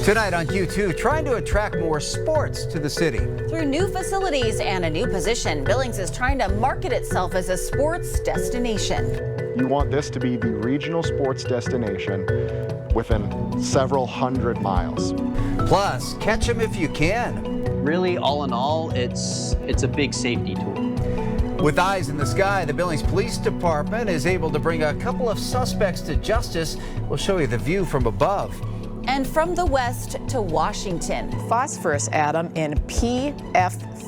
Tonight on Q2, trying to attract more sports to the city. Through new facilities and a new position, Billings is trying to market itself as a sports destination. You want this to be the regional sports destination within several hundred miles. Plus, catch them if you can. Really, all in all, it's a big safety tool. With eyes in the sky, the Billings Police Department is able to bring a couple of suspects to justice. We'll show you the view from above. And from the west to Washington. Phosphorus atom in PF3.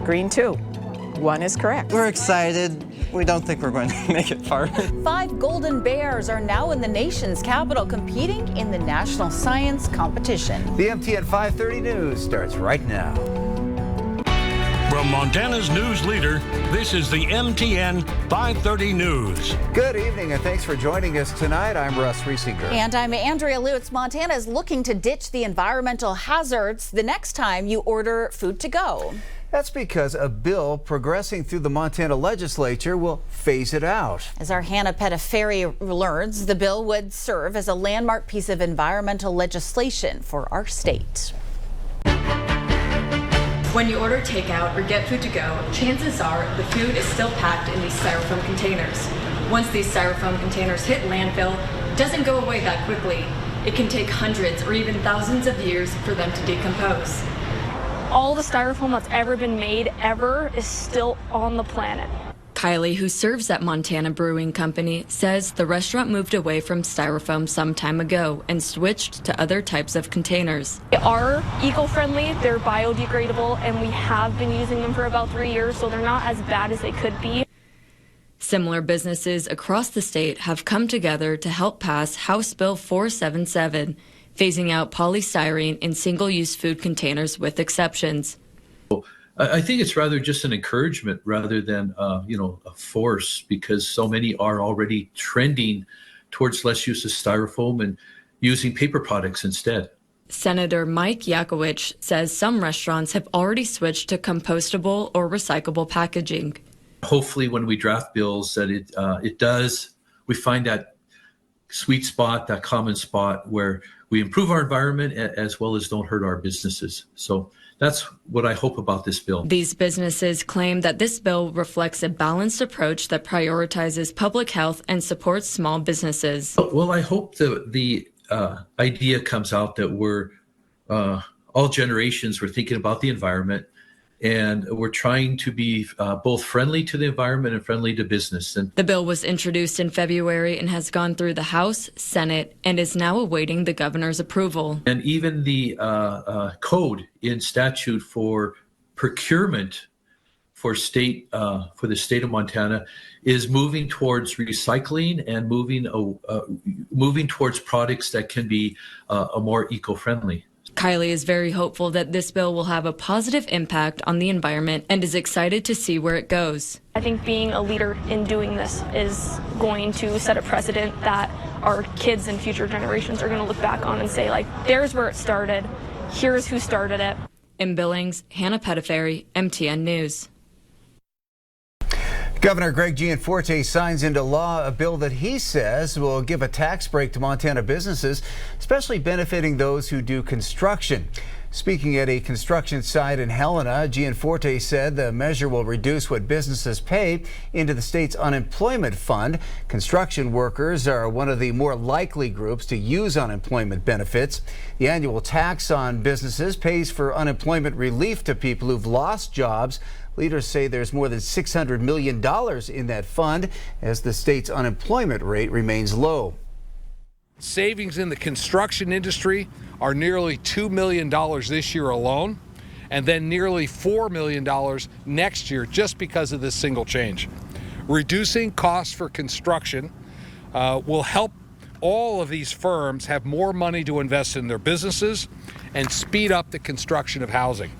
Green 2. 1 is correct. We're excited. We don't think we're going to make it far. 5 golden bears are now in the nation's capital competing in the national science competition. The MTN 530 News starts right now. From Montana's news leader, this is the MTN 530 News. Good evening and thanks for joining us tonight. I'm Russ Riesinger. And I'm Andrea. Lutz. Montana is looking to ditch the environmental hazards the next time you order food to go. That's because a bill progressing through the Montana legislature will phase it out. As our Hannah Pettiferi learns, the bill would serve as a landmark piece of environmental legislation for our state. When you order takeout or get food to go, chances are the food is still packed in these styrofoam containers. Once these styrofoam containers hit landfill, it doesn't go away that quickly. It can take hundreds or even thousands of years for them to decompose. All the styrofoam that's ever been made ever is still on the planet. Kylie, who serves at Montana Brewing Company, says the restaurant moved away from styrofoam some time ago and switched to other types of containers. They are eco-friendly, they're biodegradable, and we have been using them for about 3 years, so they're not as bad as they could be. Similar businesses across the state have come together to help pass House Bill 477, phasing out polystyrene in single-use food containers with exceptions. I think it's rather just an encouragement rather than, a force, because so many are already trending towards less use of styrofoam and using paper products instead. Senator Mike Yakowicz says some restaurants have already switched to compostable or recyclable packaging. Hopefully when we draft bills that we find that sweet spot, that common spot where we improve our environment as well as don't hurt our businesses. So that's what I hope about this bill. These businesses claim that this bill reflects a balanced approach that prioritizes public health and supports small businesses. Well, I hope the idea comes out that we're all generations, we're thinking about the environment, and we're trying to be both friendly to the environment and friendly to business. And the bill was introduced in February and has gone through the House, Senate, and is now awaiting the governor's approval. And even the code in statute for procurement for the state of Montana is moving towards recycling and moving towards products that can be more eco-friendly. Kylie is very hopeful that this bill will have a positive impact on the environment and is excited to see where it goes. I think being a leader in doing this is going to set a precedent that our kids and future generations are going to look back on and say, like, there's where it started. Here's who started it. In Billings, Hannah Pettiferi, MTN News. Governor Gov Gianforte signs into law a bill that he says will give a tax break to Montana businesses, especially benefiting those who do construction. Speaking at a construction site in Helena, Gianforte said the measure will reduce what businesses pay into the state's unemployment fund. Construction workers are one of the more likely groups to use unemployment benefits. The annual tax on businesses pays for unemployment relief to people who've lost jobs. Leaders say there's more than $600 million in that fund as the state's unemployment rate remains low. Savings in the construction industry are nearly $2 million this year alone, and then nearly $4 million next year just because of this single change. Reducing costs for construction will help all of these firms have more money to invest in their businesses and speed up the construction of housing.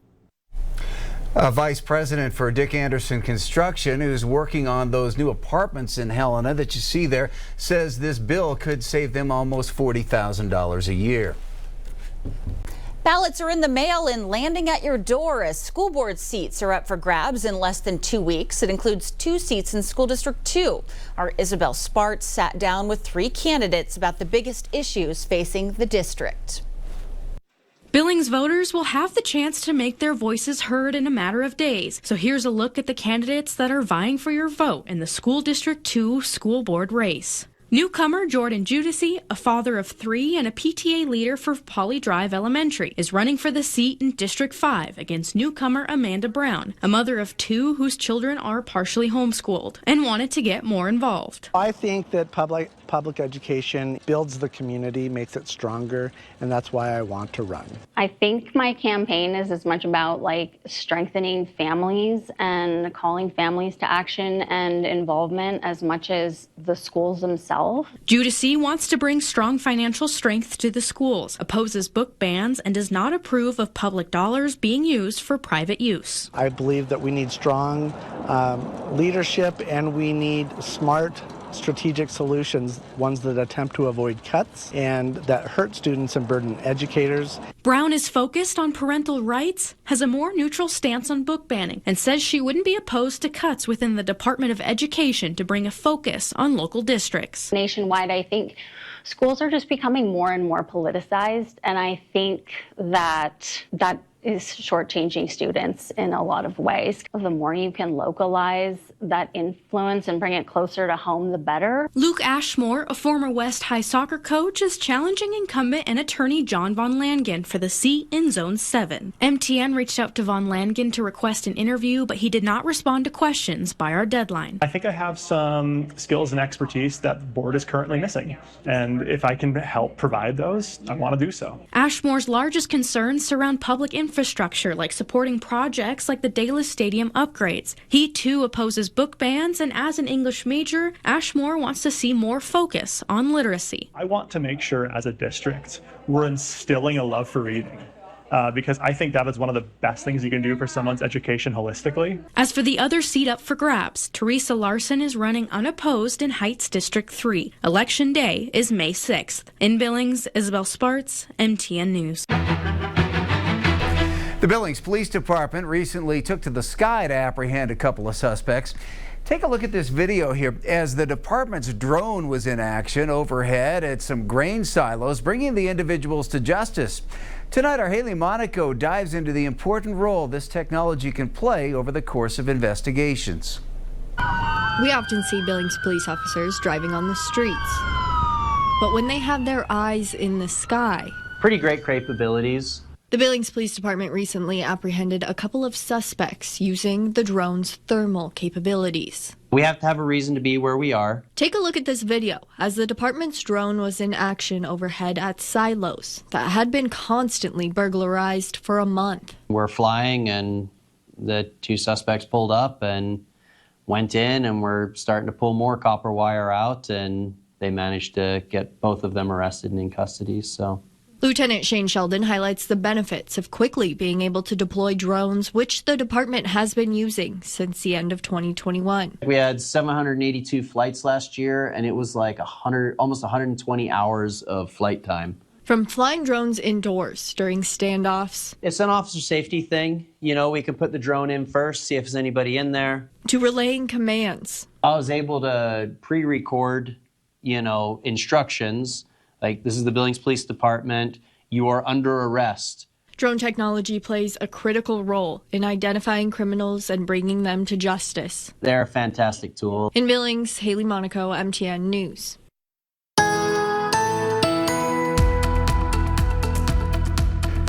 Vice President for Dick Anderson Construction, who's working on those new apartments in Helena that you see there, says this bill could save them almost $40,000 a year. Ballots are in the mail and landing at your door as school board seats are up for grabs in less than 2 weeks. It includes 2 seats in School District 2. Our Isabel Spartz sat down with 3 candidates about the biggest issues facing the district. Billings voters will have the chance to make their voices heard in a matter of days. So here's a look at the candidates that are vying for your vote in the School District 2 school board race. Newcomer Jordan Judici, a father of 3 and a PTA leader for Poly Drive Elementary, is running for the seat in District 5 against newcomer Amanda Brown, a mother of 2 whose children are partially homeschooled and wanted to get more involved. I think that public education builds the community, makes it stronger, and that's why I want to run. I think my campaign is as much about strengthening families and calling families to action and involvement as much as the schools themselves. Judici wants to bring strong financial strength to the schools, opposes book bans, and does not approve of public dollars being used for private use. I believe that we need strong leadership and we need smart strategic solutions, ones that attempt to avoid cuts and that hurt students and burden educators. Brown is focused on parental rights, has a more neutral stance on book banning, and says she wouldn't be opposed to cuts within the Department of Education to bring a focus on local districts. Nationwide, I think schools are just becoming more and more politicized, and I think that is shortchanging students in a lot of ways. The more you can localize that influence and bring it closer to home, the better. Luke Ashmore, a former West High soccer coach, is challenging incumbent and attorney John Von Langen for the seat in Zone 7. MTN reached out to Von Langen to request an interview, but he did not respond to questions by our deadline. I think I have some skills and expertise that the board is currently missing, and if I can help provide those, I want to do so. Ashmore's largest concerns surround public infrastructure, like supporting projects like the Dallas Stadium upgrades. He too opposes book bans, and as an English major, Ashmore wants to see more focus on literacy. I want to make sure as a district we're instilling a love for reading. Because I think that is one of the best things you can do for someone's education holistically. As for the other seat up for grabs, Teresa Larson is running unopposed in Heights District 3. Election Day is May 6th. In Billings, Isabel Spartz, MTN News. The Billings Police Department recently took to the sky to apprehend a couple of suspects. Take a look at this video here as the department's drone was in action overhead at some grain silos, bringing the individuals to justice. Tonight, our Haley Monaco dives into the important role this technology can play over the course of investigations. We often see Billings police officers driving on the streets, but when they have their eyes in the sky. Pretty great capabilities. The Billings Police Department recently apprehended a couple of suspects using the drone's thermal capabilities. We have to have a reason to be where we are. Take a look at this video as the department's drone was in action overhead at silos that had been constantly burglarized for a month. We're flying and the 2 suspects pulled up and went in, and we're starting to pull more copper wire out, and they managed to get both of them arrested and in custody. So. Lieutenant Shane Sheldon highlights the benefits of quickly being able to deploy drones, which the department has been using since the end of 2021. We had 782 flights last year, and it was like almost 120 hours of flight time. From flying drones indoors during standoffs. It's an officer safety thing. You know, we can put the drone in first, see if there's anybody in there. To relaying commands. I was able to pre-record, instructions. Like, this is the Billings Police Department. You are under arrest. Drone technology plays a critical role in identifying criminals and bringing them to justice. They're a fantastic tool. In Billings, Haley Monaco, MTN News.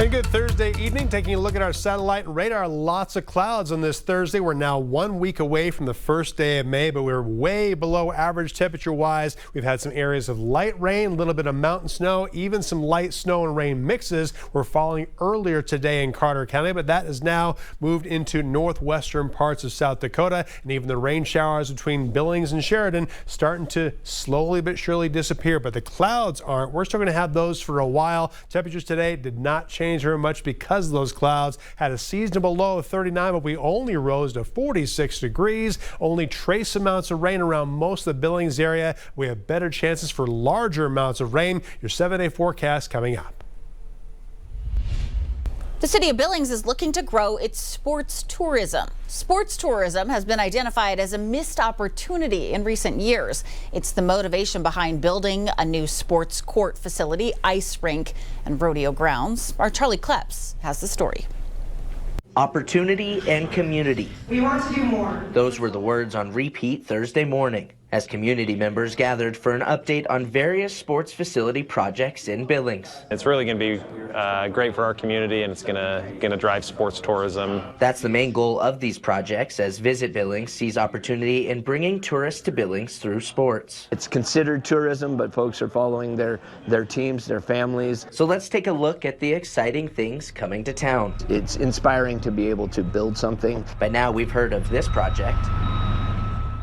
And good Thursday evening. Taking a look at our satellite and radar, lots of clouds on this Thursday. We're now 1 week away from the first day of May, but we're way below average temperature-wise. We've had some areas of light rain, a little bit of mountain snow, even some light snow and rain mixes were falling earlier today in Carter County, but that has now moved into northwestern parts of South Dakota, and even the rain showers between Billings and Sheridan starting to slowly but surely disappear, but the clouds aren't. We're still going to have those for a while. Temperatures today did not change very much because of those clouds. Had a seasonable low of 39, but we only rose to 46 degrees. Only trace amounts of rain around most of the Billings area. We have better chances for larger amounts of rain. Your 7-day forecast coming up. The city of Billings is looking to grow its sports tourism. Sports tourism has been identified as a missed opportunity in recent years. It's the motivation behind building a new sports court facility, ice rink, and rodeo grounds. Our Charlie Kleps has the story. Opportunity and community. We want to do more. Those were the words on repeat Thursday morning as community members gathered for an update on various sports facility projects in Billings. It's really going to be great for our community, and it's going to drive sports tourism. That's the main goal of these projects, as Visit Billings sees opportunity in bringing tourists to Billings through sports. It's considered tourism, but folks are following their teams, their families. So let's take a look at the exciting things coming to town. It's inspiring to be able to build something. By now we've heard of this project.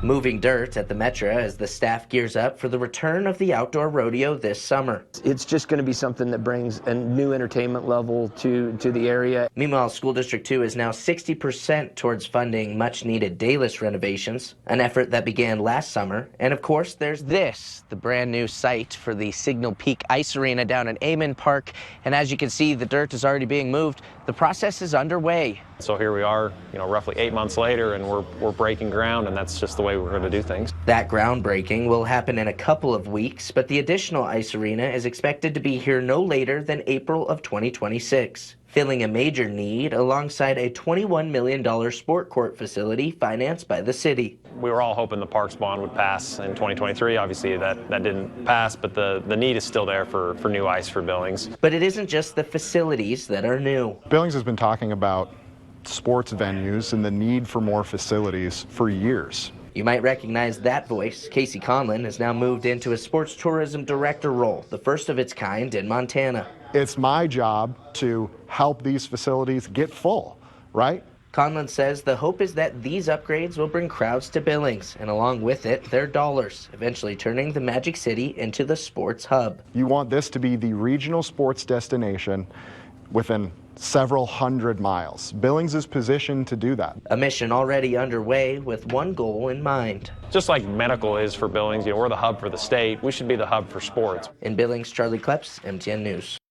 Moving dirt at the Metro as the staff gears up for the return of the outdoor rodeo this summer. It's just going to be something that brings a new entertainment level to the area. Meanwhile, School District 2 is now 60% towards funding much-needed dayless renovations, an effort that began last summer. And of course, there's this, the brand new site for the Signal Peak Ice Arena down in Amon Park. And as you can see, the dirt is already being moved. The process is underway. So here we are, roughly 8 months later, and we're breaking ground, and that's just the way we're going to do things. That groundbreaking will happen in a couple of weeks, but the additional ice arena is expected to be here no later than April of 2026, filling a major need alongside a $21 million sport court facility financed by the city. We were all hoping the parks bond would pass in 2023. Obviously, that didn't pass, but the need is still there for new ice for Billings. But it isn't just the facilities that are new. Billings has been talking about sports venues and the need for more facilities for years. You might recognize that voice. Casey Conlon has now moved into a sports tourism director role, the first of its kind in Montana. It's my job to help these facilities get full, right? Conlon says the hope is that these upgrades will bring crowds to Billings, and along with it, their dollars, eventually turning the Magic City into the sports hub. You want this to be the regional sports destination within several hundred miles. Billings is positioned to do that. A mission already underway with one goal in mind. Just like medical is for Billings, we're the hub for the state. We should be the hub for sports. In Billings, Charlie Kleps, MTN News.